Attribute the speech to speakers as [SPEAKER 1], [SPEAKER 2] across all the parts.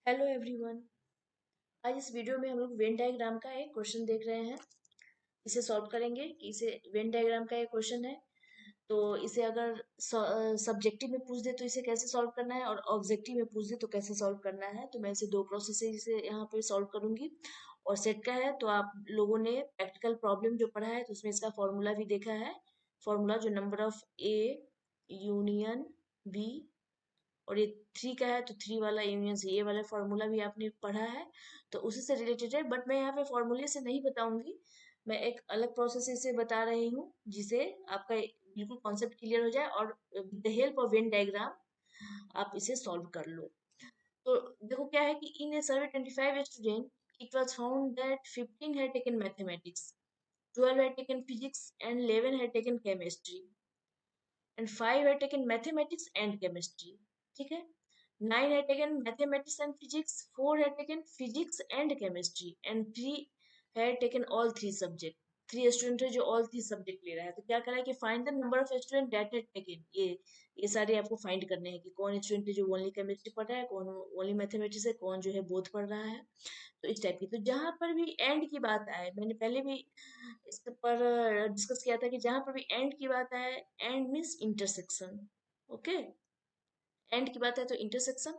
[SPEAKER 1] Hello everyone. आज इस video में हम लोग वेन डायग्राम का एक क्वेश्चन देख रहे हैं। इसे सॉल्व करेंगे कि इसे वेन डायग्राम का एक क्वेश्चन है, तो इसे अगर सब्जेक्टिव में पूछ दे तो इसे कैसे सॉल्व करना है, और ऑब्जेक्टिव में पूछ दे तो कैसे सॉल्व करना है। तो मैं इसे दो प्रोसेस से इसे यहाँ पे सॉल्व करूंगी। और सेट का है तो आप लोगों ने प्रैक्टिकल प्रॉब्लम जो पढ़ा है तो उसमें इसका फॉर्मूला भी देखा है। फॉर्मूला जो number of A union B, और ये थ्री का है तो थ्री वाला यूनियन से ये वाला फॉर्मूला भी आपने पढ़ा है, तो उसी से रिलेटेड है। बट मैं यहाँ पे फॉर्मूले से नहीं बताऊंगी, मैं एक अलग प्रोसेस से बता रही हूँ जिसे आपका बिल्कुल कॉन्सेप्ट क्लियर हो जाए, और with the help of Venn diagram आप इसे सॉल्व कर लो। तो देखो क्या है कि इन ए सर्वे 25 student, it was found that 15 had taken mathematics, 12 had taken physics and 11 had taken chemistry, and 5 had taken mathematics and chemistry. ठीक है। 9 had taken mathematics and physics, 4 had taken physics and chemistry, and 3 had taken all three subject। Three student है जो all three subject ले रहा है, तो क्या करा है कि find the number of student that had taken. ये सारे आपको फाइंड करने हैं कि कौन स्टूडेंट है जो ओनली केमिस्ट्री पढ़ रहा है, कौन ओनली मैथमेटिक्स है, कौन जो है बोथ पढ़ रहा है। तो इस टाइप की, तो जहां पर भी एंड की बात आए, मैंने पहले भी इस पर डिस्कस किया था कि जहां पर भी एंड की बात आए, and means intersection. Okay. And की बात है तो इंटरसेक्शन,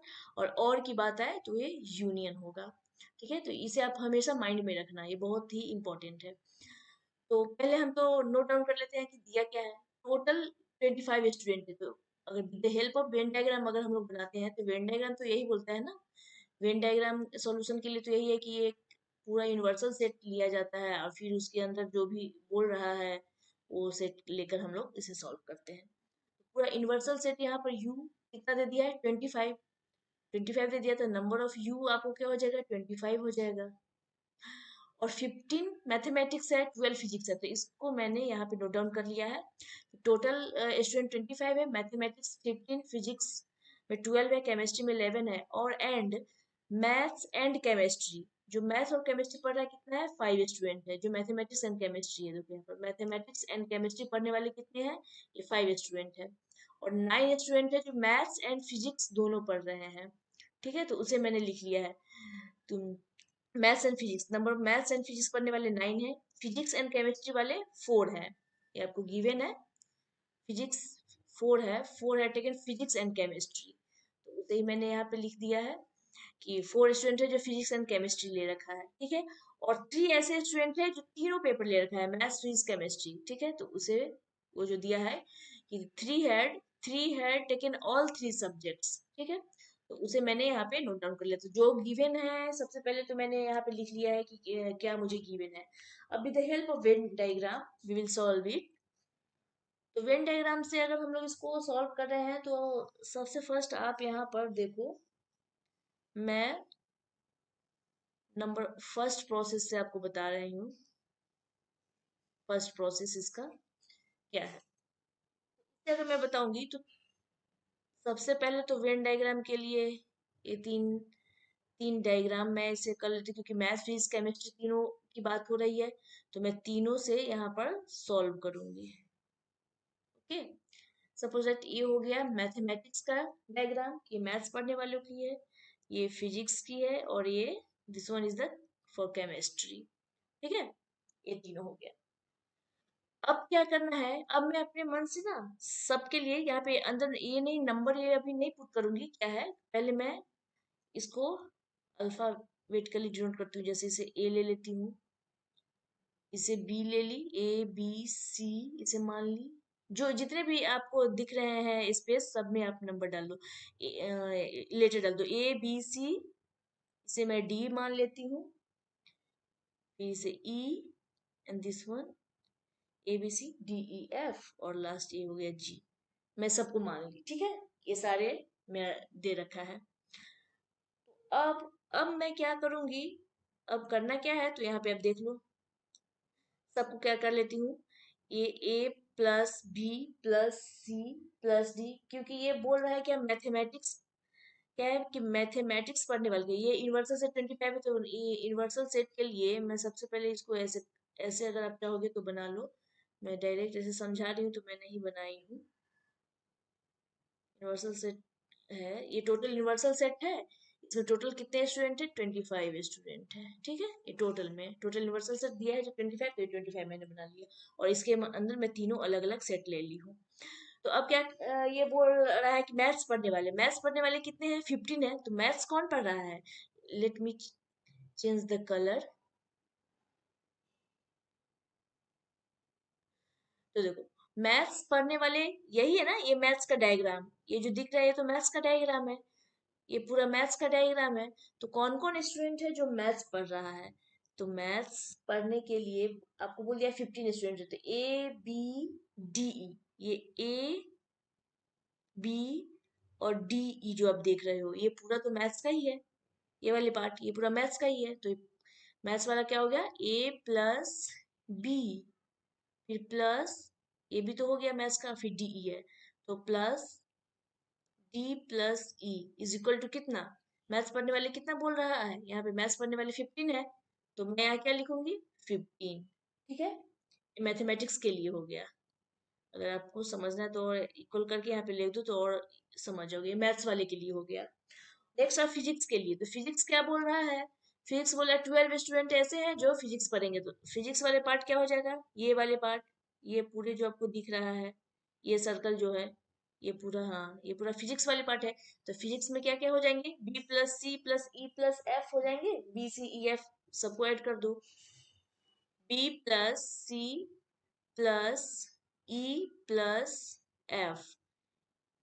[SPEAKER 1] और की बात आए तो ये यूनियन होगा। ठीक है, तो इसे आप हमेशा माइंड में रखना, ये बहुत ही इंपॉर्टेंट है। तो पहले हम तो नोट डाउन कर लेते हैं कि दिया क्या है। टोटल 25 स्टूडेंट है, तो अगर with the help of Venn diagram अगर हम लोग बनाते हैं तो वेन डायग्राम तो यही बोलता है ना। वेन डायग्राम सॉल्यूशन के लिए तो यही है कि एक पूरा यूनिवर्सल सेट लिया जाता है, और फिर उसके अंदर जो भी बोल रहा है वो सेट लेकर हम लोग इसे सॉल्व करते हैं। पूरा यूनिवर्सल सेट यहाँ पर यू कितना दे दिया है, 25। 25 दे दिया तो नंबर ऑफ यू आपको क्या हो जाएगा, 25 हो जाएगा। और 15 मैथमेटिक्स है, 12 फिजिक्स है, तो इसको मैंने यहाँ पे नोट डाउन कर लिया है। टोटल स्टूडेंट 25 है, मैथमेटिक्स 15, फिजिक्स में 12 है, केमिस्ट्री में 11 है, और एंड मैथ्स एंड केमिस्ट्री, जो मैथ्स और केमिस्ट्री पढ़ रहा है कितना है, 5 स्टूडेंट है। जो मैथमेटिक्स एंड केमिस्ट्री है, देखो यहाँ पर मैथमेटिक्स एंड केमिस्ट्री पढ़ने वाले कितने हैं, ये 5 स्टूडेंट है। और 9 स्टूडेंट है जो मैथ्स एंड फिजिक्स दोनों पढ़ रहे हैं। ठीक है, तो उसे मैंने लिख लिया है। तुम maths and physics, number of maths and physics पढ़ने वाले 9 है, फिजिक्स एंड केमिस्ट्री वाले 4 है, ये आपको गिवन है। फिजिक्स 4 है, 4 है टेकन फिजिक्स एंड केमिस्ट्री, तो उसे ही मैंने यहाँ पे लिख दिया है कि 4 स्टूडेंट है जो फिजिक्स एंड केमिस्ट्री ले रखा है। ठीक है, और 3 ऐसे स्टूडेंट है जो तीनों पेपर ले रखा है, मैथ्स फिजिक्स केमिस्ट्री। ठीक है, तो उसे वो जो दिया है कि three had taken all three subjects. ठीक है, तो उसे मैंने यहाँ पे नोट डाउन कर लिया। तो जो गिवन है सबसे पहले तो मैंने यहाँ पे लिख लिया है कि क्या मुझे गिवन है। अब with the help of Venn diagram we will solve it. तो वेन डायग्राम से अगर हम लोग इसको सॉल्व कर रहे हैं तो सबसे फर्स्ट आप यहाँ पर देखो, मैं नंबर फर्स्ट प्रोसेस से आपको बता रही हूँ। फर्स्ट प्रोसेस इसका क्या है, अगर मैं बताऊंगी तो सबसे पहले तो वेन डायग्राम के लिए ये तीन तीन डायग्राम मैं इसे कर लेती हूँ, क्योंकि मैथ फिजिक्स केमिस्ट्री तीनों की बात हो रही है, तो मैं तीनों से यहाँ पर सॉल्व करूंगी। ओके, सपोज दैट ये हो गया मैथमेटिक्स का डायग्राम, ये मैथ्स पढ़ने वालों की है, ये फिजिक्स की है, और ये this one is the for chemistry. ठीक है, ये तीनों हो गया। अब क्या करना है, अब मैं अपने मन से ना सबके लिए यहाँ पे अंदर ये नहीं, नंबर ये अभी नहीं पुट करूंगी। क्या है, पहले मैं इसको अल्फाबेटिकली डिनोट करती हूँ। जैसे इसे ए ले लेती हूँ, इसे बी ले ली, ए बी सी इसे मान ली। जो जितने भी आपको दिख रहे हैं स्पेस, सब में आप नंबर डाल दो, लेटर डाल दो, ए बी सी। इसे मैं डी मान लेती हूँ, फिर इसे E, and this one A B C D E F, और लास्ट ये हो गया जी। मैं सबको मान ली। ठीक है, ये सारे मैं दे रखा है। अब मैं क्या करूंगी, अब करना क्या है, तो यहाँ पे आप देख लो, सबको क्या कर लेती हूँ, ये A plus B plus C plus D, क्योंकि ये बोल रहा है कि हम मैथमेटिक्स, क्या है कि मैथमेटिक्स पढ़ने वाले हैं। ये यूनिवर्सल सेट 25 है, तो ये यूनिवर्सल सेट के लिए मैं सबसे पहले इसको ऐसे ऐसे अगर आप चाहोगे तो बना लो। मैं डायरेक्ट ऐसे समझा रही हूँ तो मैं नहीं बनाई हूँ। यूनिवर्सल सेट है, ये टोटल यूनिवर्सल सेट है। इसमें टोटल कितने स्टूडेंट है? 25 स्टूडेंट है। ठीक है, ये टोटल में टोटल यूनिवर्सल सेट दिया है जो 25, तो 25 मैंने बना लिया और इसके अंदर मैं तीनों अलग अलग सेट ले ली हूँ। तो अब क्या ये बोल रहा है कि मैथ्स पढ़ने वाले कितने हैं? 15 है। तो मैथ्स कौन पढ़ रहा है? Let me change the colour. तो देखो, मैथ्स पढ़ने वाले यही है ना, ये मैथ्स का डायग्राम, ये जो दिख रहा है ये तो मैथ्स का डायग्राम है, ये पूरा मैथ्स का डायग्राम है। तो कौन कौन स्टूडेंट है जो मैथ्स पढ़ रहा है? तो मैथ्स पढ़ने के लिए आपको बोल दिया 15 स्टूडेंट है, तो ABDE, ये A B और DE जो आप देख रहे हो ये पूरा तो मैथ्स का ही है। ये वाली पार्ट ये पूरा मैथ्स का ही है। तो मैथ्स वाला क्या हो गया? A+B, फिर प्लस, ये भी तो हो गया मैथ्स का, फिर DE है, तो plus D+E is equal to कितना? मैथ्स पढ़ने वाले कितना बोल रहा है? यहाँ पे मैथ्स पढ़ने वाले 15 है, तो मैं यहाँ क्या लिखूंगी? 15। ठीक है, मैथमेटिक्स के लिए हो गया। अगर आपको समझना है तो और इक्वल करके यहाँ पे लिख दो तो और समझ जाओगे। मैथ्स वाले के लिए हो गया। नेक्स्ट है फिजिक्स के लिए। तो फिजिक्स क्या बोल रहा है? फिजिक्स बोला 12 स्टूडेंट ऐसे हैं जो फिजिक्स पढ़ेंगे। तो फिजिक्स वाले पार्ट क्या हो जाएगा? ये वाले पार्ट, ये पूरे जो आपको दिख रहा है, ये सर्कल जो है, ये पूरा, हाँ ये पूरा फिजिक्स वाले पार्ट है। तो फिजिक्स में क्या क्या हो जाएंगे? B+C+E+F हो जाएंगे। B C E F सबको ऐड कर दो। B+C+E+F,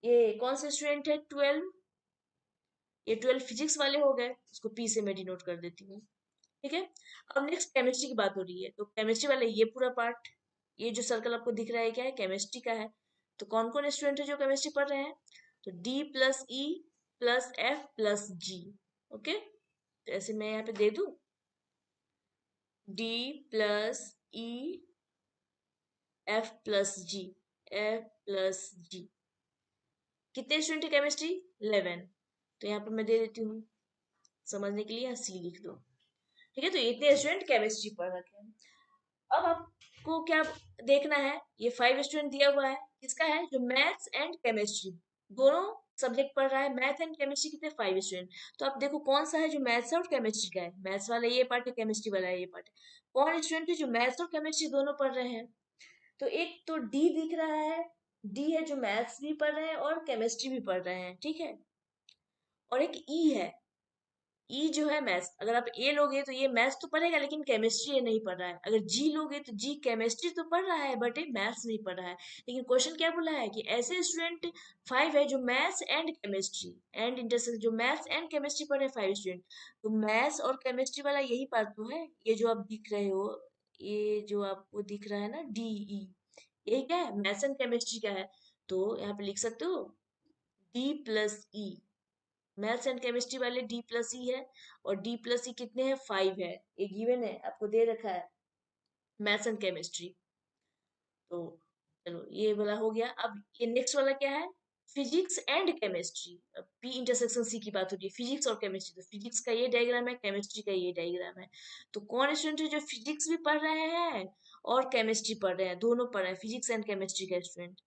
[SPEAKER 1] ये कौन से स्टूडेंट है? 12। ये 12 फिजिक्स वाले हो गए, इसको P से मैं डिनोट कर देती हूँ। ठीक है, अब नेक्स्ट केमिस्ट्री की बात हो रही है। तो केमिस्ट्री वाले ये पूरा पार्ट, ये जो सर्कल आपको दिख रहा है क्या है? केमिस्ट्री का है। तो कौन कौन स्टूडेंट है जो केमिस्ट्री पढ़ रहे हैं? तो D+E+F+G। ओके, तो ऐसे मैं यहाँ पे दे दूं D+E+F+G, F+G। कितने स्टूडेंट है केमिस्ट्री? 11। तो यहाँ पर मैं दे देती हूँ, समझने के लिए यहाँ C लिख दो। ठीक है, तो इतने स्टूडेंट केमिस्ट्री पढ़ रखे हैं। अब आपको क्या देखना है? ये 5 स्टूडेंट दिया हुआ है, किसका है? जो मैथ्स एंड केमिस्ट्री दोनों सब्जेक्ट पढ़ रहा है। मैथ एंड केमिस्ट्री कितने? 5 स्टूडेंट। तो आप देखो कौन सा है जो मैथ्स है और केमिस्ट्री का है। मैथ्स वाला ये पार्ट है, केमिस्ट्री वाला ये पार्ट है। कौन स्टूडेंट है जो मैथ्स और केमिस्ट्री दोनों पढ़ रहे हैं? तो एक तो डी दिख रहा है, डी है जो मैथ्स भी पढ़ रहे हैं और केमिस्ट्री भी पढ़ रहे हैं। ठीक है, और एक ई है, ई जो है मैथ्स। अगर आप ए लोगे तो ये मैथ्स तो पढ़ेगा लेकिन केमिस्ट्री ये नहीं पढ़ रहा है। अगर जी लोगे तो जी केमिस्ट्री तो पढ़ रहा है बट ये मैथ्स नहीं पढ़ रहा है। लेकिन क्वेश्चन क्या बोला है कि ऐसे स्टूडेंट 5 है जो maths and chemistry and intersection, जो मैथ्स एंड केमिस्ट्री पढ़ रहे 5 स्टूडेंट। तो मैथ्स और केमिस्ट्री वाला यही पार्ट तो है, ये जो आप दिख रहे हो, ये जो आपको दिख रहा है ना DE, यही क्या है? मैथ्स एंड केमिस्ट्री का है। तो यहाँ पे लिख सकते हो D+E। मैथ्स एंड केमिस्ट्री वाले D+E है, और D+E कितने हैं? 5 है, ये गिवन है, आपको दे रखा है मैथ्स एंड केमिस्ट्री। तो चलो ये वाला हो गया। अब ये नेक्स्ट वाला क्या है? Physics and chemistry. P intersection C की बात हो रही है, फिजिक्स और केमिस्ट्री। तो फिजिक्स का ये डायग्राम है, केमिस्ट्री का ये डायग्राम है। तो कौन स्टूडेंट है जो फिजिक्स भी पढ़ रहे हैं और केमिस्ट्री पढ़ रहे हैं? दोनों पढ़ रहे हैं, फिजिक्स एंड केमिस्ट्री का स्टूडेंट।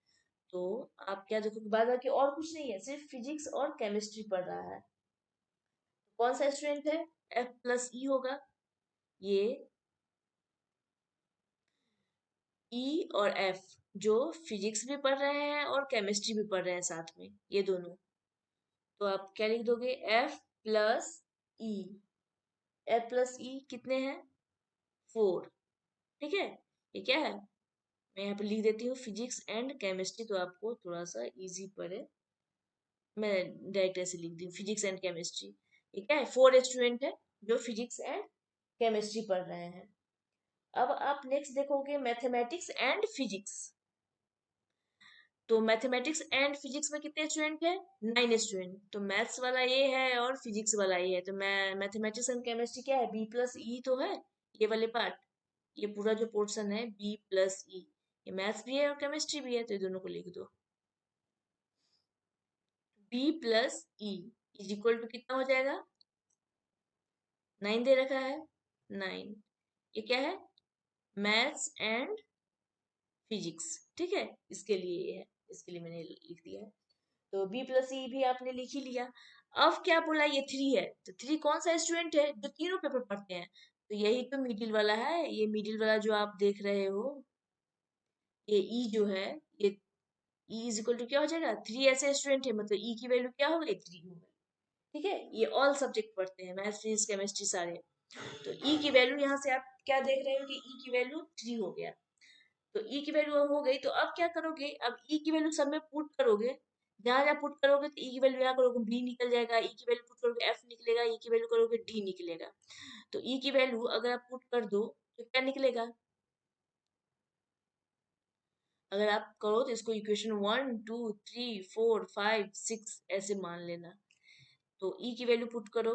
[SPEAKER 1] तो आप क्या देखो, बाद बाकी और कुछ नहीं है, सिर्फ फिजिक्स और केमिस्ट्री पढ़ रहा है। कौन सा स्टूडेंट है? F+E होगा। ये E और F जो फिजिक्स भी पढ़ रहे हैं और केमिस्ट्री भी पढ़ रहे हैं साथ में, ये दोनों। तो आप क्या लिख दोगे? F+E। F+E कितने हैं? 4। ठीक है, ये क्या है? मैं यहाँ पे लिख देती हूँ फिजिक्स एंड केमिस्ट्री, तो आपको थोड़ा सा इजी पड़े। मैं डायरेक्ट ऐसे लिख दी फिजिक्स एंड केमिस्ट्री। ये क्या है? 4 स्टूडेंट है जो फिजिक्स एंड केमिस्ट्री पढ़ रहे हैं। अब आप नेक्स्ट देखोगे मैथमेटिक्स एंड फिजिक्स। तो मैथमेटिक्स एंड फिजिक्स में कितने स्टूडेंट है? 9 स्टूडेंट। तो मैथ्स वाला ये है और फिजिक्स वाला ये है। तो मैं मैथमेटिक्स एंड केमिस्ट्री क्या है? B+E तो है, ये वाले पार्ट, ये पूरा जो पोर्शन है B+E, ये मैथ्स भी है और केमिस्ट्री भी है, तो ये दोनों को लिख दो। B+E इज इक्वल टू कितना हो जाएगा? 9 दे रखा है, 9। ये क्या है? Maths and physics. ठीक है, इसके लिए ये है, इसके लिए मैंने लिख दिया है। तो बी प्लस ई भी आपने लिख ही लिया। अब क्या बोला, ये 3 है, तो 3 कौन सा स्टूडेंट है जो तीनों पेपर पढ़ते हैं, तो यही तो मिडिल वाला है। ये मिडिल वाला जो आप देख रहे हो, ये ई जो है, ये ई इज इक्वल टू क्या हो जाएगा, 3 ऐसे स्टूडेंट है, मतलब ई की वैल्यू क्या हो गई, 3 हो गई। ठीक है, ये ऑल सब्जेक्ट पढ़ते हैं, मैथ फिजिक्स केमिस्ट्री सारे। तो ई की वैल्यू यहाँ से आप क्या देख रहे हो कि ई की वैल्यू 3 हो गया। तो ई की वैल्यू हो गई, तो अब क्या करोगे, अब ई की वैल्यू सब में पुट करोगे, जहां जहां पुट करोगे तो ई की वैल्यू यहाँ करोगे बी निकल जाएगा, ई की वैल्यू पुट करोगे एफ निकलेगा, ई की वैल्यू करोगे डी निकलेगा। तो ई की वैल्यू अगर आप पुट कर दो तो क्या निकलेगा, अगर आप करो तो इसको इक्वेशन 1 2 3 4 5 6 ऐसे मान लेना। तो ई की वैल्यू पुट करो,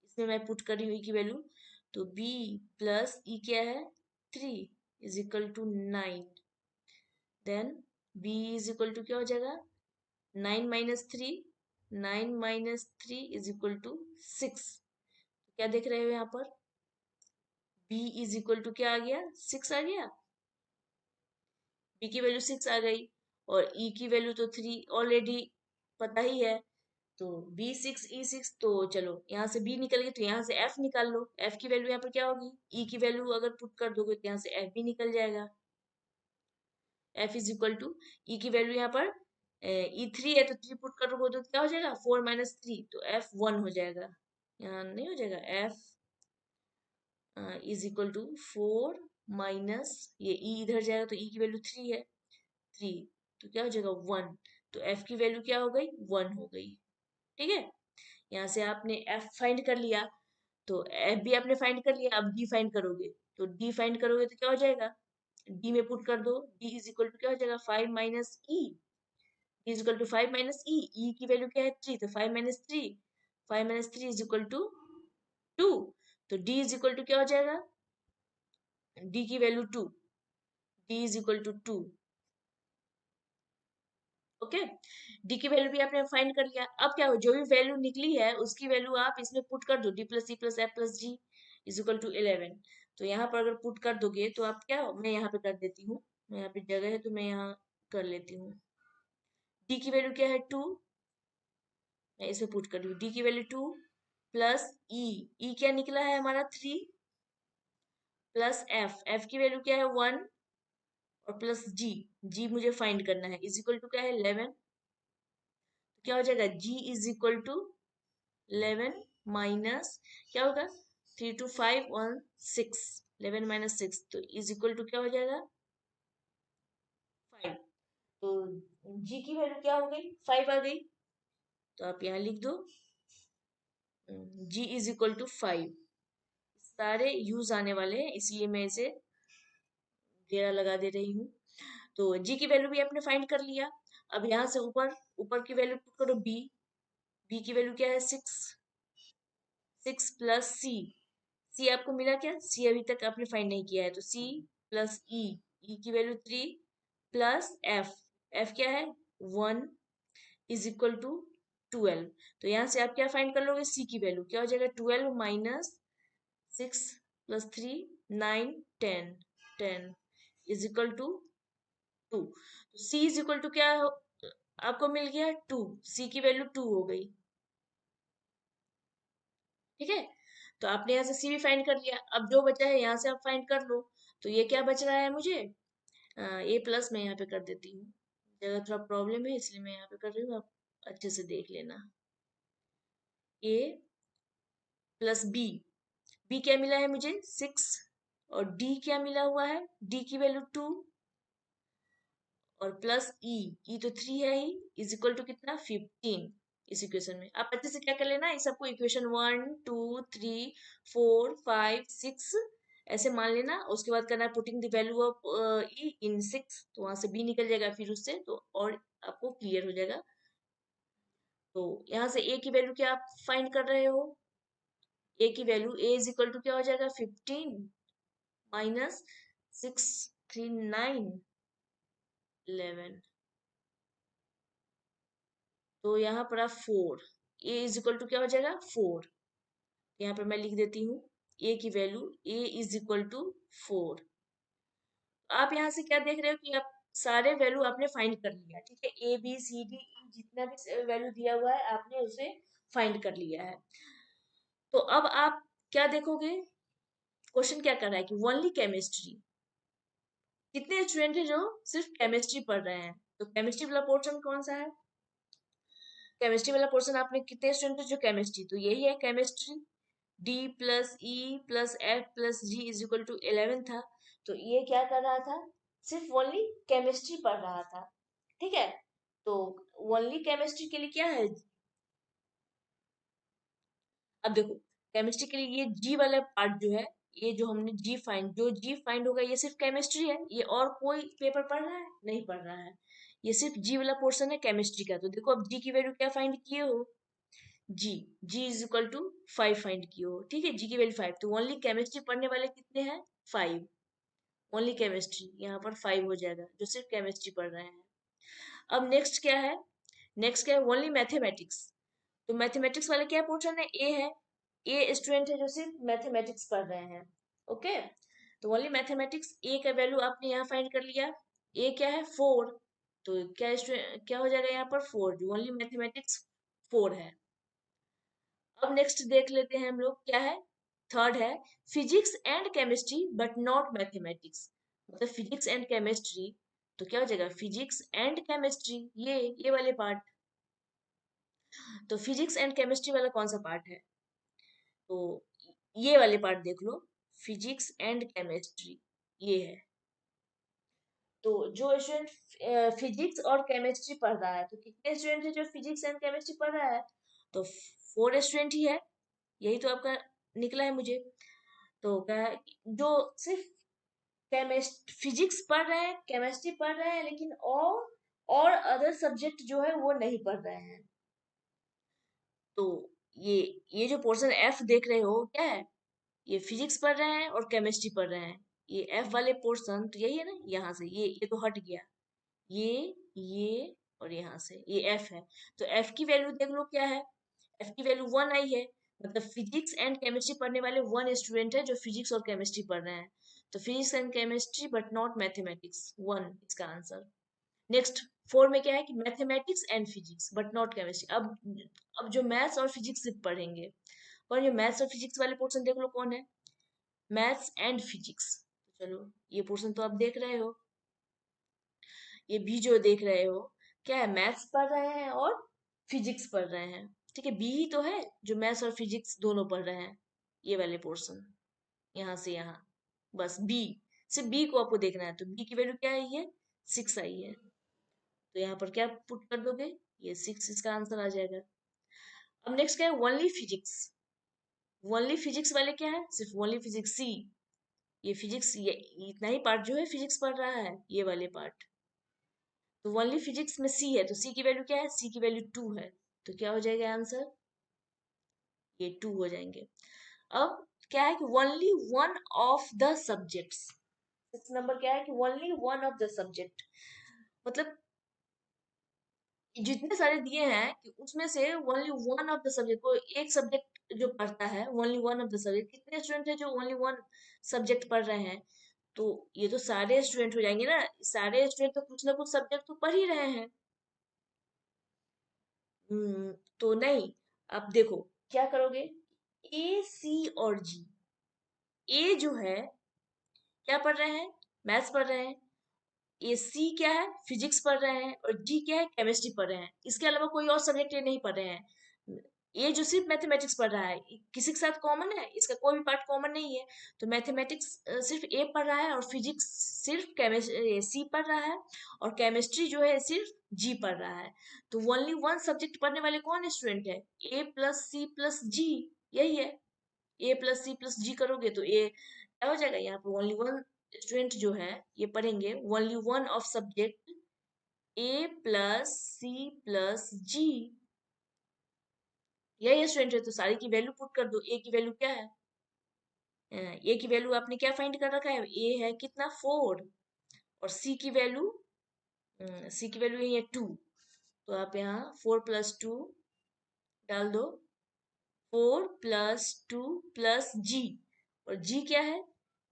[SPEAKER 1] इसमें मैं पुट कर रही हूँ ई की वैल्यू, तो बी प्लस ई क्या है, 3 is equal to 9। Then B is equal to क्या हो जाएगा, 9 - 3, 9 - 3 इज इक्वल टू 6। क्या देख रहे हो यहाँ पर, बी इज इक्वल टू क्या आ गया, 6 आ गया, बी की वैल्यू 6 आ गई, और ई की वैल्यू तो 3 ऑलरेडी पता ही है। तो बी 6 ई 6, तो चलो यहाँ से बी निकल गई, तो यहाँ से एफ निकाल लो, एफ की वैल्यू यहाँ पर क्या होगी, ई की वैल्यू अगर पुट कर दोगे तो यहाँ से एफ भी निकल जाएगा। एफ इज इक्वल टू, ई की वैल्यू यहाँ पर ई 3 है, तो 3 पुट करोगे तो क्या हो जाएगा, 4 - 3, तो एफ 1 हो जाएगा। यहाँ नहीं हो जाएगा, एफ इज इक्वल टू 4 - ये ई इधर जाएगा, तो ई की वैल्यू 3 है, 3, तो क्या हो जाएगा 1। तो एफ की वैल्यू क्या हो गई, 1 हो गई। ठीक है, यहाँ से आपने एफ फाइंड कर लिया, तो एफ भी आपने फाइंड कर लिया, अब डी फाइंड करोगे, तो डी फाइंड करोगे तो क्या हो जाएगा, डी में पुट कर दो, डी इज इक्वल टू क्या हो जाएगा, 5 - ई, डी इज इक्वल टू 5 - ई, ई की वैल्यू क्या है 3, तो 5 - 3, 5 - 3 इज इक्वल टू 2। तो डी इज इक्वल टू क्या हो जाएगा, डी की value 2, D is equal to 2। Okay, D की वैल्यू भी आपने फाइंड कर लिया। अब क्या हो, जो भी वैल्यू निकली है उसकी वैल्यू आप इसमें पुट कर दो, D plus C plus F plus G is equal to 11। तो यहाँ पर अगर पुट कर दोगे तो आप क्या, मैं यहाँ पे कर देती हूँ, मैं यहाँ पे जगह है तो मैं यहाँ कर लेती हूँ। डी की वैल्यू क्या है 2, मैं इसमें पुट कर रही हूँ, डी की वैल्यू 2 प्लस ई, ई क्या निकला है हमारा 3, प्लस एफ, एफ की वैल्यू क्या है 1, और प्लस जी, जी मुझे फाइंड करना है, इज इक्वल टू क्या है 11। क्या हो जाएगा, जी इज इक्वल टू 11 माइनस क्या होगा, 3 - 2 5 1 6, 11 - 6, तो इज इक्वल टू क्या हो जाएगा 5। तो जी की वैल्यू क्या हो गई, 5 आ गई, तो आप यहाँ लिख दो जी इज इक्वल टू 5। सारे यूज आने वाले हैं, इसलिए मैं इसे घेरा लगा दे रही हूँ। तो जी की वैल्यू भी आपने फाइंड कर लिया। अब यहाँ से ऊपर, ऊपर की वैल्यू पुट करो बी, बी की वैल्यू क्या है 6, 6 प्लस सी, सी आपको मिला क्या, सी अभी तक आपने फाइंड नहीं किया है, तो सी प्लस ई, ई की वैल्यू 3 प्लस एफ, एफ क्या है 1 इज इक्वल टू 12। तो यहाँ से आप क्या फाइंड कर लोगे, सी की वैल्यू क्या हो जाएगा 12 माइनस 6 प्लस 3 9 10, 10 इज इक्वल टू 2। तो सी इज इक्वल टू क्या आपको मिल गया 2, सी की वैल्यू 2 हो गई। ठीक है, तो आपने यहाँ से सी भी फाइंड कर लिया, अब जो बचा है यहाँ से आप फाइंड कर लो। तो ये क्या बच रहा है मुझे, ए प्लस, मैं यहाँ पे कर देती हूँ, जगह थोड़ा प्रॉब्लम है इसलिए मैं यहाँ पे कर रही हूँ, आप अच्छे से देख लेना। ए प्लस बी, बी क्या मिला है मुझे 6, और डी क्या मिला हुआ है, डी की वैल्यू 2, और प्लस ई, ई तो 3 है ही, इज इक्वल टू कितना 15। इस इक्वेशन में आप अच्छे से क्या कर लेना, इस सबको इक्वेशन 1 2 3 4 5 6 ऐसे मान लेना, उसके बाद करना पुटिंग द वैल्यू ऑफ ई इन 6, तो वहां से बी निकल जाएगा फिर उससे, तो और आपको क्लियर हो जाएगा। तो यहाँ से ए की वैल्यू क्या आप फाइंड कर रहे हो, ए की value A is equal to क्या हो जाएगा 15 माइनस 6 3 9 11, तो यहाँ पर आप 4, ए इज इक्वल टू क्या हो जाएगा 4, यहाँ पर मैं लिख देती हूँ ए की value, A is equal to 4। आप यहाँ से क्या देख रहे हो कि आप सारे वैल्यू आपने फाइंड कर लिया, ठीक है, ए बी सी डी ई जितना भी वैल्यू दिया हुआ है आपने उसे फाइंड कर लिया है। तो अब आप क्या देखोगे, क्वेश्चन क्या कर रहा है कि ओनली केमिस्ट्री, कितने स्टूडेंट है जो सिर्फ केमिस्ट्री पढ़ रहे हैं, तो केमिस्ट्री वाला पोर्शन कौन सा है, केमिस्ट्री वाला पोर्शन आपने कितने स्टूडेंट है जो केमिस्ट्री, तो यही है chemistry, D plus E plus F plus G is equal to 11 था। तो ये क्या कर रहा था, सिर्फ ओनली केमिस्ट्री पढ़ रहा था, ठीक है। तो ओनली केमिस्ट्री के लिए क्या है, अब देखो केमिस्ट्री के लिए ये जी वाला पार्ट जो है, ये जो हमने जी फाइंड होगा ये सिर्फ केमिस्ट्री है, ये और कोई पेपर पढ़ रहा है नहीं पढ़ रहा है, ये सिर्फ जी वाला पोर्शन है केमिस्ट्री का। तो देखो अब जी की वैल्यू क्या फाइंड किए हो, जी, जी इज इक्वल टू 5 फाइंड किए हो, ठीक है, जी की वैल्यू 5, तो ओनली केमिस्ट्री पढ़ने वाले कितने हैं, 5, ओनली केमिस्ट्री यहाँ पर 5 हो जाएगा जो सिर्फ केमिस्ट्री पढ़ रहे हैं। अब नेक्स्ट क्या है, नेक्स्ट क्या है, ओनली मैथमेटिक्स, तो मैथमेटिक्स वाले क्या पोर्शन है, ए है, ए स्टूडेंट है जो सिर्फ मैथमेटिक्स पढ़ रहे हैं, ओके। तो ओनली मैथमेटिक्स, ए का वैल्यू आपने यहाँ फाइंड कर लिया, ए क्या है 4, तो क्या हो जाएगा यहाँ पर 4, जो ओनली मैथमेटिक्स 4 है। अब नेक्स्ट देख लेते हैं हम लोग क्या है, थर्ड है physics and chemistry but not mathematics, मतलब फिजिक्स एंड केमिस्ट्री, तो क्या हो जाएगा फिजिक्स एंड केमिस्ट्री, ये वाले पार्ट, तो फिजिक्स एंड केमिस्ट्री वाला कौन सा पार्ट है, तो ये वाले पार्ट देख लो, फिजिक्स एंड केमिस्ट्री ये है। तो जो स्टूडेंट फिजिक्स और केमिस्ट्री पढ़ रहा है, तो कितने स्टूडेंट है जो फिजिक्स एंड केमिस्ट्री पढ़ रहा है, तो 4 स्टूडेंट ही है, यही तो आपका निकला है मुझे। तो क्या है जो सिर्फ फिजिक्स पढ़ रहे हैं केमिस्ट्री पढ़ रहे हैं लेकिन और अदर सब्जेक्ट जो है वो नहीं पढ़ रहे हैं, तो ये ये जो पोर्शन एफ देख रहे हो क्या है, ये फिजिक्स पढ़ रहे हैं और केमिस्ट्री पढ़ रहे हैं, ये एफ वाले पोर्शन तो यही है ना, यहाँ से ये तो हट गया, ये और यहाँ से ये एफ है, तो एफ की वैल्यू देख लो क्या है, एफ की वैल्यू 1 आई है, मतलब फिजिक्स एंड केमिस्ट्री पढ़ने वाले 1 स्टूडेंट है जो फिजिक्स और केमिस्ट्री पढ़ रहे हैं, तो physics and chemistry but not mathematics 1 इसका आंसर। नेक्स्ट 4 में क्या है कि mathematics and physics but not chemistry, अब जो मैथ्स और फिजिक्स सिर्फ पढ़ेंगे, और जो मैथ्स और फिजिक्स वाले पोर्शन देख लो कौन है, मैथ्स एंड फिजिक्स, चलो ये पोर्शन तो आप देख रहे हो, ये भी जो देख रहे हो क्या है, मैथ्स पढ़ रहे हैं और फिजिक्स पढ़ रहे हैं, ठीक है, बी ही तो है जो मैथ्स और फिजिक्स दोनों पढ़ रहे हैं, ये वाले पोर्शन यहाँ से यहाँ, बस बी, सिर्फ बी को आपको देखना है, तो बी की वैल्यू क्या आई है 6 आई है, तो यहाँ पर क्या पुट कर दोगे, ये 6 इसका आंसर आ जाएगा। अब नेक्स्ट क्या है ओनली फिजिक्स, ओनली फिजिक्स वाले क्या है, सिर्फ ओनली फिजिक्स सी, ये फिजिक्स ये इतना ही पार्ट जो है फिजिक्स पढ़ रहा है, ये वाले पार्ट, तो ओनली फिजिक्स में सी है, तो सी की वैल्यू क्या है, सी की वैल्यू 2 है, तो क्या हो जाएगा आंसर, ये 2 हो जाएंगे। अब क्या है कि only one of the subjects, 6 number क्या है कि only one of the subject, मतलब जितने सारे दिए हैं कि उसमें से only one of the subject, को एक सब्जेक्ट जो पढ़ता है only one of the subject, कितने स्टूडेंट है जो ओनली वन सब्जेक्ट पढ़ रहे हैं, तो ये तो सारे स्टूडेंट हो जाएंगे ना, सारे स्टूडेंट तो कुछ ना कुछ सब्जेक्ट तो पढ़ ही रहे हैं। तो नहीं, आप देखो क्या करोगे, ए सी और जी, ए जो है क्या पढ़ रहे हैं, मैथ्स पढ़ रहे हैं, ये सी क्या है फिजिक्स पढ़ रहे हैं, और जी क्या है केमिस्ट्री पढ़ रहे हैं, इसके अलावा कोई और सब्जेक्ट ये नहीं पढ़ रहे हैं, ये जो सिर्फ मैथमेटिक्स पढ़ रहा है किसी के साथ कॉमन है, इसका कोई भी पार्ट कॉमन नहीं है, तो मैथमेटिक्स सिर्फ ए पढ़ रहा है और फिजिक्स सिर्फ केमिस्ट्री सी पढ़ रहा है, और केमिस्ट्री जो है सिर्फ जी पढ़ रहा है, तो ओनली वन सब्जेक्ट पढ़ने वाले कौन स्टूडेंट है, ए प्लस सी प्लस जी, यही है, ए प्लस सी प्लस जी करोगे तो ए क्या हो जाएगा, यहाँ पे ओनली वन स्टूडेंट जो है ये पढ़ेंगे only one of subject A plus C plus G, यही स्टूडेंट है, तो सारी की वैल्यू पुट कर दो, ए की वैल्यू क्या है, ए की वैल्यू आपने क्या फाइंड कर रखा है, ए है कितना 4, और सी की वैल्यू है 2, तो आप यहाँ 4 प्लस 2 डाल दो, 4 प्लस 2 प्लस जी, और जी क्या है,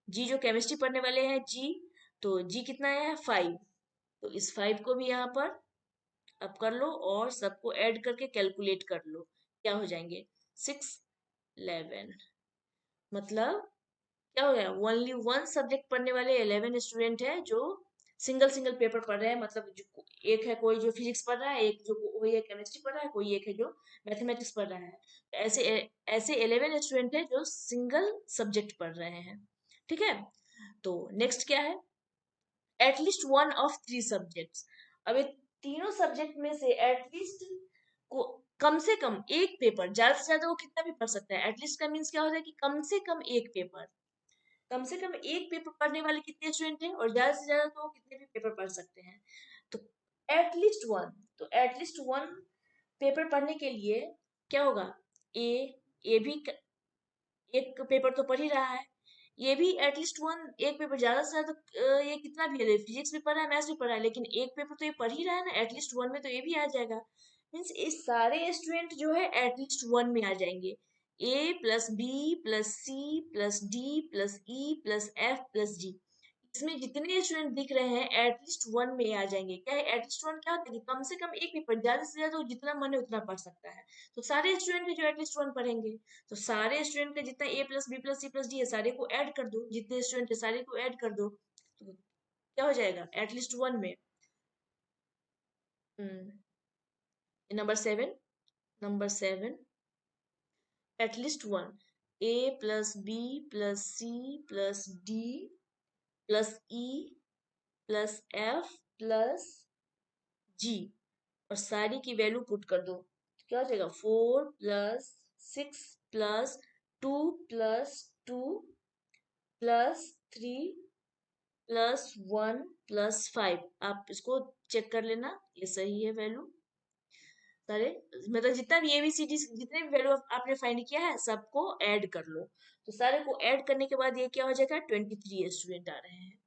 [SPEAKER 1] जी जो केमिस्ट्री पढ़ने वाले हैं जी, तो जी कितना आया है 5, तो इस 5 को भी यहाँ पर अब कर लो और सबको ऐड करके कैलकुलेट कर लो, क्या हो जाएंगे 6 11। मतलब क्या हो गया, ओनली वन सब्जेक्ट पढ़ने वाले 11 स्टूडेंट है जो सिंगल सिंगल पेपर पढ़ रहे हैं। मतलब जो एक है कोई जो फिजिक्स पढ़ रहा है, एक जो कोई है केमिस्ट्री पढ़ रहा है, कोई एक है जो मैथमेटिक्स पढ़ रहा है। तो ऐसे ऐसे 11 स्टूडेंट है जो सिंगल सब्जेक्ट पढ़ रहे हैं। ठीक है, तो नेक्स्ट क्या है, एटलीस्ट वन ऑफ 3 सब्जेक्ट्स। अब ये तीनों सब्जेक्ट में से एटलीस्ट को कम से कम एक पेपर, ज्यादा से ज्यादा वो कितना भी पढ़ सकता है। एटलीस्ट का मीन्स क्या होता है कि कम से कम एक पेपर, कम से कम एक पेपर पढ़ने वाले कितने स्टूडेंट हैं, और ज्यादा से ज्यादा तो वो कितने भी पेपर पढ़ सकते हैं। तो एटलीस्ट वन, तो एटलीस्ट वन पेपर पढ़ने के लिए क्या होगा, ए ए भी एक पेपर तो पढ़ ही रहा है, ये भी एटलीस्ट वन एक पेपर, ज्यादा से ज्यादा ये कितना भी है, फिजिक्स भी पढ़ रहा है, मैथ्स भी पढ़ रहा है, लेकिन एक पेपर तो ये पढ़ ही रहा है ना, एटलीस्ट वन में तो ये भी आ जाएगा। मीन्स इस सारे स्टूडेंट जो है एटलीस्ट वन में आ जाएंगे। A plus B plus C plus D plus E plus F plus G, इसमें जितने स्टूडेंट दिख रहे हैं एटलीस्ट वन में आ जाएंगे। क्या है एटलीस्ट वन, क्या होता है कि कम से कम एक पेपर, ज्यादा से ज्यादा जितना मन है उतना पढ़ सकता है। तो सारे स्टूडेंट जो एटलीस्ट वन पढ़ेंगे, तो सारे स्टूडेंट का जितना A plus B plus C plus D है सारे को ऐड कर दो, जितने स्टूडेंट है सारे को ऐड कर दो, तो क्या हो जाएगा एटलीस्ट वन में। Number 7, number 7 at least one, A plus B plus C plus D plus E plus F plus G, और सारी की वैल्यू पुट कर दो, तो क्या हो जाएगा 4 प्लस 6 प्लस 2 प्लस 3 +1 +5। आप इसको चेक कर लेना, ये सही है वैल्यू सारे, मतलब जितना भी ABCD जितने भी वैल्यू आपने फाइंड किया है सबको ऐड कर लो। तो सारे को ऐड करने के बाद ये क्या हो जाएगा 23 स्टूडेंट आ रहे हैं।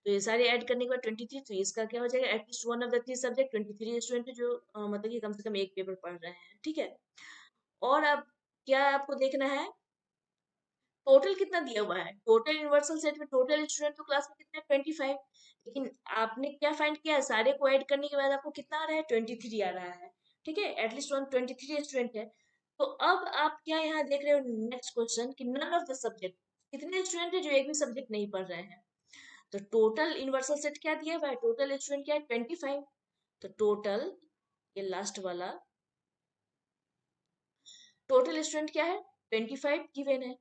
[SPEAKER 1] तो ये सारे ऐड करने के बाद 23, तो इसका क्या हो जाएगा at least one of the 3 subject 23 student जो मतलब कि कम से कम एक पेपर पढ़ रहे हैं। ठीक है, और अब क्या आपको देखना है, टोटल कितना दिया हुआ है, टोटल यूनिवर्सल सेट में टोटल स्टूडेंट तो क्लास में कितने 25, लेकिन आपने क्या फाइंड किया है, सारे को ऐड करने के बाद आपको कितना आ रहा है 23 आ रहा है। ठीक है, एटलीस्ट वन 23 स्टूडेंट है। तो अब आप क्या यहाँ देख रहे हो नेक्स्ट क्वेश्चन कि नन ऑफ द सब्जेक्ट, कितने स्टूडेंट है जो एक भी सब्जेक्ट नहीं पढ़ रहे हैं। तो टोटल यूनिवर्सल सेट क्या दिया हुआ है, टोटल स्टूडेंट क्या है 25। तो टोटल, ये लास्ट वाला टोटल स्टूडेंट क्या है 25 गिवन है,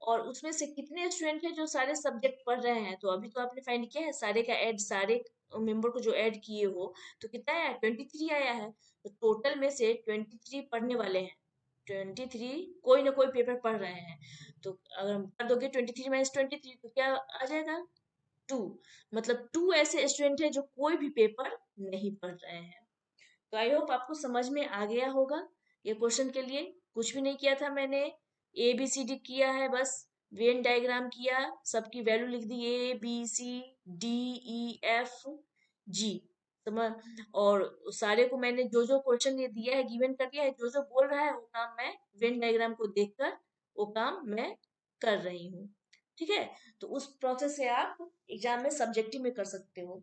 [SPEAKER 1] और उसमें से कितने स्टूडेंट हैं जो सारे सब्जेक्ट पढ़ रहे हैं। तो अभी तो आपने फाइंड किया है सारे का ऐड, सारे मेंबर को जो ऐड किए हो, तो कितना आया 23 आया है। तो टोटल में से 23 पढ़ने वाले हैं, 23 कोई ना कोई पेपर पढ़ रहे हैं। तो अगर हम कर दोगे 23 माइनस 23 तो क्या आ जाएगा 2। मतलब 2 ऐसे स्टूडेंट हैं जो कोई भी पेपर नहीं पढ़ रहे हैं। तो आई होप आपको समझ में आ गया होगा ये क्वेश्चन के लिए। कुछ भी नहीं किया था मैंने, ABCD किया है बस, वेन डायग्राम किया, सबकी वैल्यू लिख दी ABCDEFG, समझ। और सारे को मैंने जो जो क्वेश्चन ये दिया है गिवन कर दिया है, जो जो बोल रहा है वो काम मैं वेन डायग्राम को देखकर वो काम मैं कर रही हूँ। ठीक है, तो उस प्रोसेस से आप एग्जाम में सब्जेक्टिव में कर सकते हो।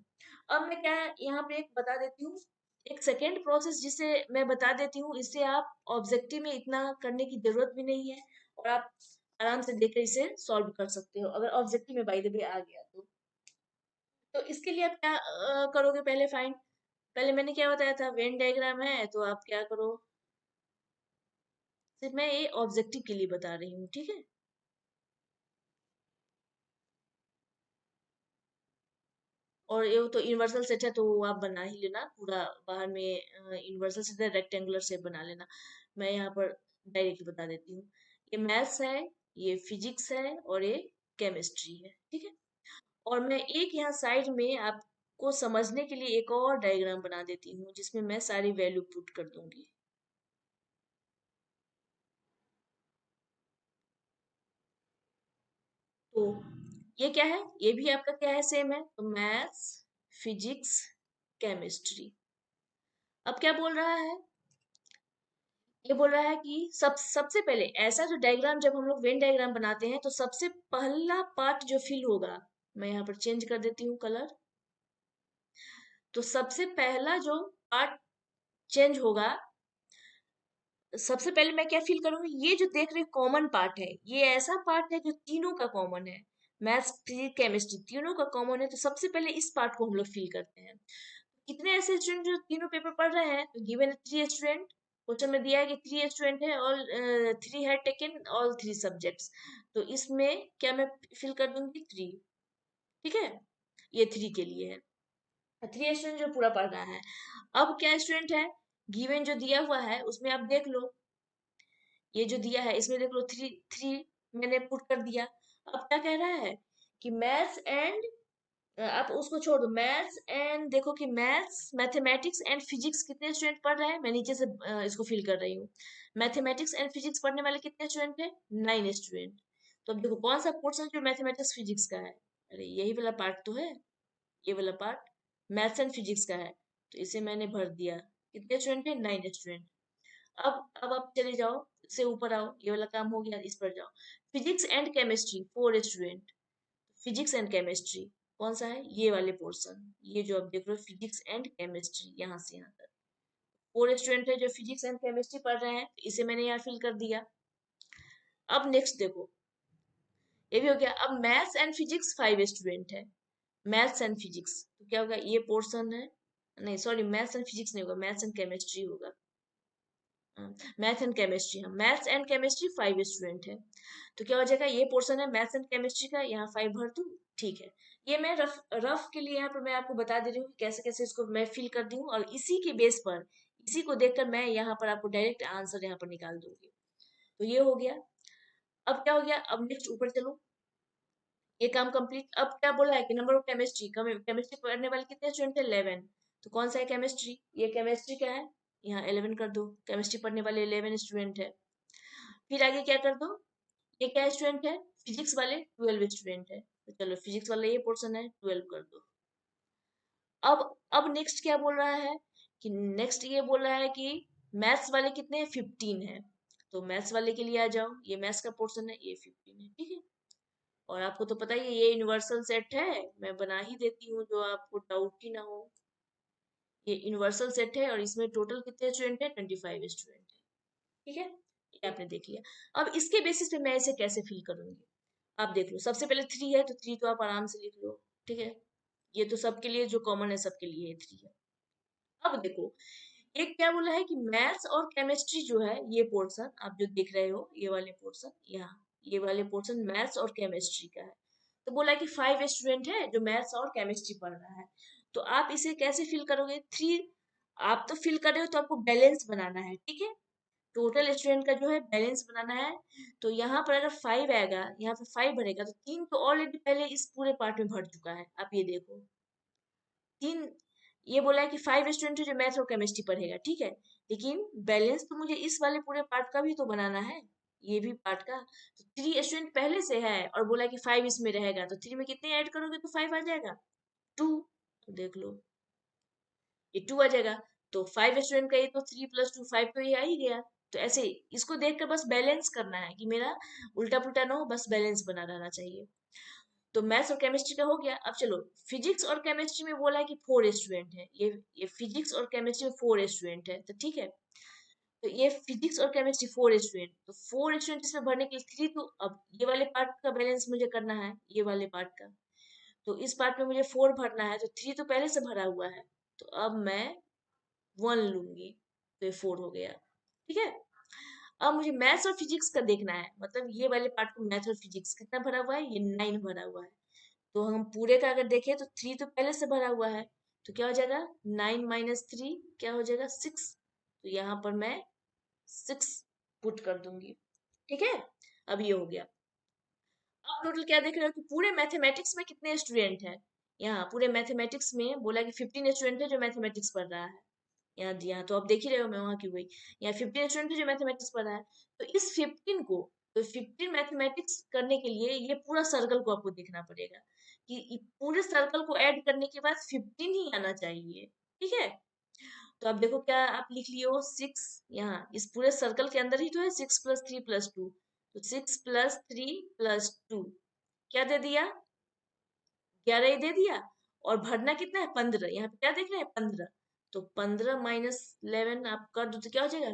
[SPEAKER 1] अब मैं क्या यहाँ पे एक बता देती हूँ, एक सेकेंड प्रोसेस जिसे मैं बता देती हूँ, इससे आप ऑब्जेक्टिव में इतना करने की जरूरत भी नहीं है, और आप आराम से देखकर इसे सॉल्व कर सकते हो अगर ऑब्जेक्टिव में बाय द वे आ गया तो। तो इसके लिए आप क्या करोगे, पहले फाइंड, पहले मैंने क्या बताया था, वेन डायग्राम है तो आप क्या करो, सिर्फ मैं ये ऑब्जेक्टिव के लिए बता रही हूँ। ठीक है, और ये तो यूनिवर्सल सेट है तो आप बना ही लेना पूरा, बाहर में यूनिवर्सल सेट है रेक्टेंगुलर शेप बना लेना। मैं यहाँ पर डायरेक्ट बता देती हूँ, ये मैथ्स है, ये फिजिक्स है और ये केमिस्ट्री है। ठीक है, और मैं एक यहाँ साइड में आपको समझने के लिए एक और डायग्राम बना देती हूँ जिसमें मैं सारी वैल्यू पुट कर दूंगी। तो ये क्या है, ये भी आपका क्या है सेम है, तो मैथ्स फिजिक्स केमिस्ट्री। अब क्या बोल रहा है, ये बोल रहा है कि सबसे पहले ऐसा जो डायग्राम, जब हम लोग वेन डायग्राम बनाते हैं तो सबसे पहला पार्ट जो फिल होगा, मैं यहाँ पर चेंज कर देती हूँ कलर, तो सबसे पहला जो पार्ट चेंज होगा, सबसे पहले मैं क्या फील करूंगी, ये जो देख रहे कॉमन पार्ट है, ये ऐसा पार्ट है जो तीनों का कॉमन है, मैथ्स फिजिक्स केमिस्ट्री तीनों का कॉमन है, तो सबसे पहले इस पार्ट को हम लोग फील करते हैं। कितने ऐसे स्टूडेंट जो तीनों पेपर पढ़ रहे हैं, तो गिवन 3 स्टूडेंट, क्वेश्चन में दिया है कि 3 स्टूडेंट है, all 3 had taken all 3 subjects, तो इसमें क्या मैं फिल कर दूंगी 3, ठीक है, ये 3 के लिए है, 3 स्टूडेंट जो पूरा पढ़ रहा है। अब क्या स्टूडेंट है, गिवन जो दिया हुआ है उसमें आप देख लो, ये जो दिया है इसमें देख लो 3 3 मैंने पुट कर दिया। अब क्या कह रहा है कि मैथ्स एंड, आप उसको छोड़ दो, मैथ्स एंड देखो कि मैथ्स मैथमेटिक्स एंड फिजिक्स कितने स्टूडेंट पढ़ रहे हैं, मैं नीचे से इसको फिल कर रही हूँ। मैथमेटिक्स एंड फिजिक्स पढ़ने वाले कितने स्टूडेंट हैं, 9 स्टूडेंट। तो अब देखो कौन सा पोर्शन जो मैथमेटिक्स फिजिक्स का है, अरे यही वाला पार्ट तो है, ये वाला पार्ट मैथ्स एंड फिजिक्स का है, तो इसे मैंने भर दिया। कितने स्टूडेंट है, 9 स्टूडेंट। अब आप चले जाओ, से ऊपर आओ, ये वाला काम हो गया, इस पर जाओ। Physics and chemistry 4 student, physics and chemistry कौन सा है, ये वाले पोर्शन, ये जो आप देख रहे हो फिजिक्स एंड केमिस्ट्री, यहाँ से यहाँ तक 4 स्टूडेंट है जो फिजिक्स एंड केमिस्ट्री पढ़ रहे हैं, इसे मैंने यहाँ फिल कर दिया। अब नेक्स्ट देखो, ये भी हो गया। अब मैथ्स एंड फिजिक्स 5 स्टूडेंट है, मैथ्स एंड फिजिक्स, तो क्या होगा, ये पोर्शन है, नहीं सॉरी मैथ्स एंड फिजिक्स नहीं होगा, मैथ्स एंड केमिस्ट्री होगा, मैथ एंड केमिस्ट्री, हम मैथ्स एंड केमिस्ट्री 5 स्टूडेंट है, तो क्या हो जाएगा, ये पोर्शन है मैथ्स एंड केमिस्ट्री का, यहाँ 5 भर दूं, ठीक है। ये मैं रफ रफ के लिए यहाँ पर मैं आपको बता दे रही हूँ कैसे कैसे इसको मैं फिल कर दी हूँ, और इसी के बेस पर, इसी को देखकर मैं यहाँ पर आपको डायरेक्ट आंसर यहाँ पर निकाल दूंगी। तो ये हो गया। अब क्या हो गया, अब नेक्स्ट ऊपर चलो, ये काम कंप्लीट। अब क्या बोला है कि नंबर ऑफ केमिस्ट्री, केमिस्ट्री पढ़ने वाले कितने स्टूडेंट है, 11, तो कौन सा है केमिस्ट्री, ये केमिस्ट्री का है, यहाँ 11 कर दो, केमिस्ट्री पढ़ने वाले 11 स्टूडेंट है। फिर आगे क्या कर दो, ये क्या स्टूडेंट है, फिजिक्स वाले 12 स्टूडेंट है, तो चलो फिजिक्स वाला ये पोर्शन है, 12 कर दो। अब नेक्स्ट क्या बोल रहा है, कि नेक्स्ट ये बोल रहा है कि मैथ्स वाले कितने हैं, 15 है, तो मैथ्स वाले के लिए आ जाओ, ये मैथ्स का पोर्शन है, ये 15 है, ठीक है। और आपको तो पता ही है ये यूनिवर्सल सेट है, मैं बना ही देती हूँ जो आपको डाउट ही ना हो, ये यूनिवर्सल सेट है, और इसमें टोटल कितने स्टूडेंट है, 25 स्टूडेंट है, ठीक है, ये आपने देख लिया। अब इसके बेसिस पे मैं इसे कैसे फिल करूंगी, आप देख लो, सबसे पहले 3 है, तो 3 तो आप आराम से लिख लो, ठीक है, ये तो सबके लिए जो कॉमन है सबके लिए 3 है। अब देखो, एक क्या बोला है कि मैथ्स और केमिस्ट्री जो है, ये पोर्शन आप जो देख रहे हो, ये वाले पोर्शन, यहाँ ये वाले पोर्शन मैथ्स और केमिस्ट्री का है, तो बोला है कि 5 स्टूडेंट है जो मैथ्स और केमिस्ट्री पढ़ रहा है, तो आप इसे कैसे फिल करोगे, 3 आप तो फिल कर रहे हो, तो आपको बैलेंस बनाना है, ठीक है, टोटल स्टूडेंट का जो है बैलेंस बनाना है। तो यहाँ पर अगर 5 आएगा, यहाँ पे 5 भरेगा, तो 3 तो ऑलरेडी पहले इस पूरे पार्ट में भर चुका है, आप ये देखो 3, ये बोला है कि 5 स्टूडेंट जो मैथ और केमिस्ट्री पढ़ेगा, ठीक है, लेकिन बैलेंस तो मुझे इस वाले पूरे पार्ट का भी तो बनाना है, ये भी पार्ट का, तो 3 स्टूडेंट पहले से है, और बोला है कि 5 इसमें रहेगा, तो 3 में कितने ऐड करोगे तो 5 आ जाएगा, 2, देख लो ये 2 आ जाएगा, तो 5 स्टूडेंट का ये तो 3 + 2 5, तो ये आ ही गया। तो ऐसे इसको देखकर बस बैलेंस करना है कि मेरा उल्टा पुल्टा ना हो, बस बैलेंस बना रहना चाहिए। तो मैथ्स और केमिस्ट्री का हो गया। अब चलो फिजिक्स और केमिस्ट्री में बोला है कि 4 स्टूडेंट है, ये फिजिक्स और केमिस्ट्री में 4 स्टूडेंट है, तो ठीक है, तो ये फिजिक्स और केमिस्ट्री 4 स्टूडेंट, तो 4 स्टूडेंट इसमें भरने के लिए 3, तो अब ये वाले पार्ट का बैलेंस मुझे करना है, ये वाले पार्ट का, तो इस पार्ट में मुझे 4 भरना है, तो 3 तो पहले से भरा हुआ है, तो अब मैं 1 लूंगी, तो ये 4 हो गया, ठीक है। अब मुझे मैथ्स और फिजिक्स का देखना है, मतलब ये वाले पार्ट को मैथ और फिजिक्स कितना भरा हुआ है, ये 9 भरा हुआ है, तो हम पूरे का अगर देखें तो 3 तो पहले से भरा हुआ है, तो क्या हो जाएगा 9 - 3 क्या हो जाएगा 6, तो यहाँ पर मैं 6 पुट कर दूंगी, ठीक है। अब ये हो गया। अब टोटल क्या देख रहे हो कि पूरे मैथमेटिक्स में कितने स्टूडेंट हैं, यहाँ पूरे मैथमेटिक्स में बोला कि 15 स्टूडेंट है जो मैथमेटिक्स पढ़ रहा है, यहाँ तो आप देख ही रहे हो, मैं वहां की हुई, यहाँ 15 स्टूडेंट है जो मैथमेटिक्स पढ़ रहा है, तो इस 15 को, तो 15 मैथमेटिक्स करने के लिए ये पूरा सर्कल को आपको देखना पड़ेगा, कि पूरे सर्कल को ऐड करने के बाद 15 ही आना चाहिए, ठीक है। तो आप देखो क्या आप लिख लिए हो, 6, यहाँ इस पूरे सर्कल के अंदर ही तो है, 6 + 3 + 2, तो 6 + 3 + 2 क्या दे दिया, 11 ही दे दिया, और भरना कितना है 15, यहाँ पे क्या देख रहे हैं 15, तो 15 माइनस 11 आप कर दो तो क्या हो जाएगा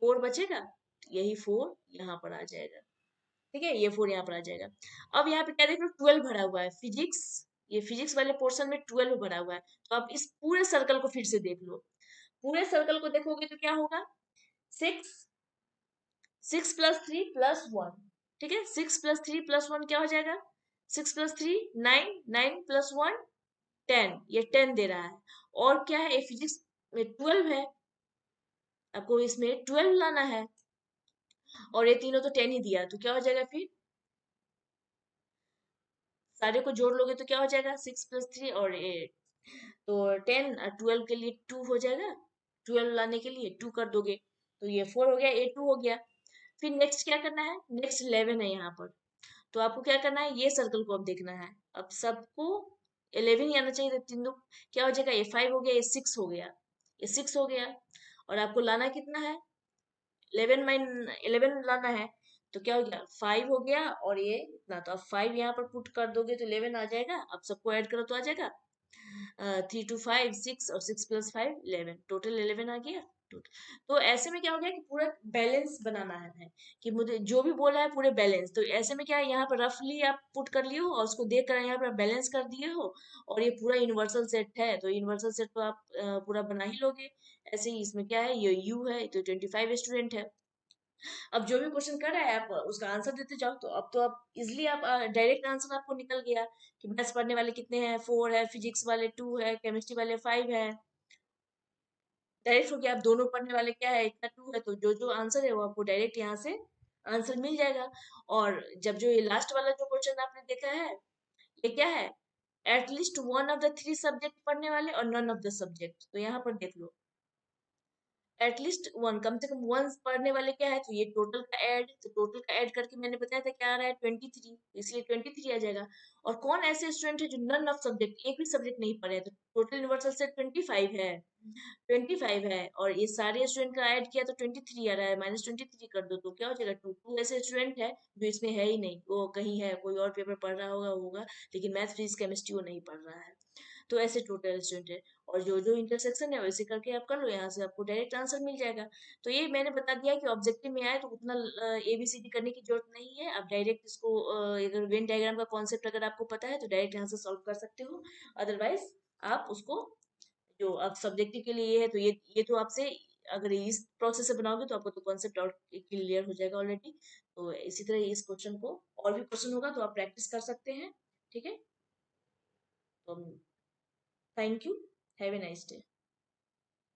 [SPEAKER 1] 4 बचेगा, यही 4 यहाँ पर आ जाएगा। ठीक है, ये 4 यहाँ पर आ जाएगा। अब यहाँ पे क्या देख रहे हो 12 भरा हुआ है, फिजिक्स, ये फिजिक्स वाले पोर्शन में 12 भरा हुआ है। तो आप इस पूरे सर्कल को फिर से देख लो, पूरे सर्कल को देखोगे तो क्या होगा 6, 6 + 3 + 1, ठीक है, 6 + 3 + 1 क्या हो जाएगा 6 + 3 9, 9 + 1 10, ये 10 दे रहा है। और क्या है फिजिक्स में 12 है, आपको इसमें 12 लाना है, और ये तीनों तो 10 ही दिया, तो क्या हो जाएगा फिर सारे को जोड़ लोगे तो क्या हो जाएगा 6 + 3 और 8, तो 10 और 12 के लिए 2 हो जाएगा, 12 लाने के लिए 2 कर दोगे तो ये 4 हो गया, ये 2 हो गया। फिर नेक्स्ट क्या करना है, नेक्स्ट 11 है यहाँ पर, तो आपको क्या करना है ये सर्कल को अब देखना है। अब सबको 11 ही आना चाहिए, तो तीनों क्या हो जाएगा, ये 5 हो गया, ये 6 हो गया, ये 6 हो गया, और आपको लाना कितना है 11 लाना है, तो क्या हो गया 5 हो गया, और ये इतना, तो अब 5 यहाँ पर पुट कर दोगे तो 11 आ जाएगा। अब सबको ऐड करो तो आ जाएगा 3 2 5 6, और 6 + 5 11, टोटल 11 आ गया। तो ऐसे में क्या हो गया कि पूरा बैलेंस बनाना है कि मुझे जो भी बोला है पूरे बैलेंस, तो ऐसे में क्या है यहाँ पर रफली आप पुट कर लिए हो और उसको देख कर यहाँ पर बैलेंस कर दिए हो, और ये पूरा यूनिवर्सल सेट है, तो यूनिवर्सल सेट तो आप पूरा बना ही लोगे। ऐसे ही इसमें क्या है, ये यू है तो 25 स्टूडेंट है। अब जो भी क्वेश्चन कर रहा है आप उसका आंसर देते जाओ, तो अब तो आप इजिली आप डायरेक्ट आंसर आपको निकल गया कि मैथ्स पढ़ने वाले कितने हैं 4 है, फिजिक्स वाले 2 है, केमिस्ट्री वाले 5 है, डायरेक्ट हो गया। आप दोनों पढ़ने वाले क्या है इतना 2 है, तो जो जो आंसर है वो आपको डायरेक्ट यहाँ से आंसर मिल जाएगा। और जब जो ये लास्ट वाला जो क्वेश्चन आपने देखा है, ये क्या है, at least one of the 3 subject पढ़ने वाले और नन ऑफ द सब्जेक्ट, तो यहाँ पर देख लो एटलीस्ट वन, कम से कम वन पढ़ने वाले क्या है, तो ये टोटल का ऐड, तो टोटल का ऐड करके मैंने बताया था क्या आ रहा है 23, इसलिए 23 आ जाएगा। और कौन ऐसे स्टूडेंट है जो नन ऑफ सब्जेक्ट, एक भी सब्जेक्ट नहीं पढ़े, तो टोटल यूनिवर्सल से 25 है, 25 है, और ये सारे स्टूडेंट का ऐड किया तो 23 आ रहा है, -23 कर दो तो क्या हो जाएगा 2, 2 ऐसे स्टूडेंट है जो इसमें है ही नहीं, वो कहीं है कोई और पेपर पढ़ रहा होगा, लेकिन मैथ फिजिक्स केमिस्ट्री वो नहीं पढ़ रहा है। तो ऐसे टोटल स्टूडेंट है, और जो जो इंटरसेक्शन है वैसे करके आप कर लो, यहाँ से आपको डायरेक्ट आंसर मिल जाएगा। तो ये मैंने बता दिया कि ऑब्जेक्टिव में आए तो उतना ABCD करने की जरूरत नहीं है, आप डायरेक्ट इसको अगर वेन डायग्राम का कॉन्सेप्ट अगर आपको पता है तो डायरेक्ट यहाँ से सॉल्व कर सकते हो। अदरवाइज आप उसको, जो अब सब्जेक्टिव के लिए ये है तो ये तो आपसे, अगर इस प्रोसेस से बनाओगे तो आपको तो कॉन्सेप्ट और क्लियर हो जाएगा ऑलरेडी। तो इसी तरह इस क्वेश्चन को और भी क्वेश्चन होगा तो आप प्रैक्टिस कर सकते हैं। ठीक है, तो thank you, have a nice day.